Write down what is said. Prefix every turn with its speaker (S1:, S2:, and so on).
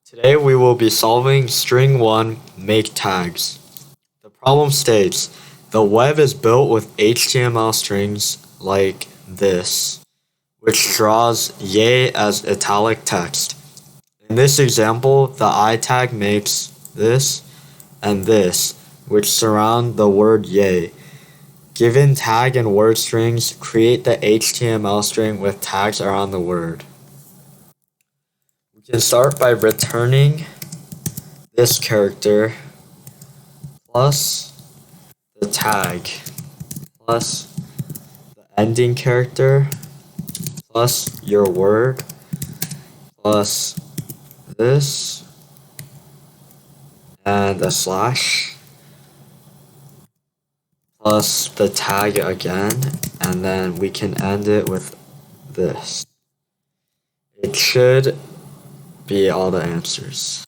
S1: Today we will be solving String-1 makeTags. The problem states, the web is built with HTML strings like this, which draws yay as italic text. In this example, the I tag makes this and this, which surround the word yay. Given tag and word strings, create the HTML string with tags around the word. We can start by returning this character plus the tag plus the ending character plus your word plus this and a slash plus the tag again, and then we can end it with this. It should be all the answers.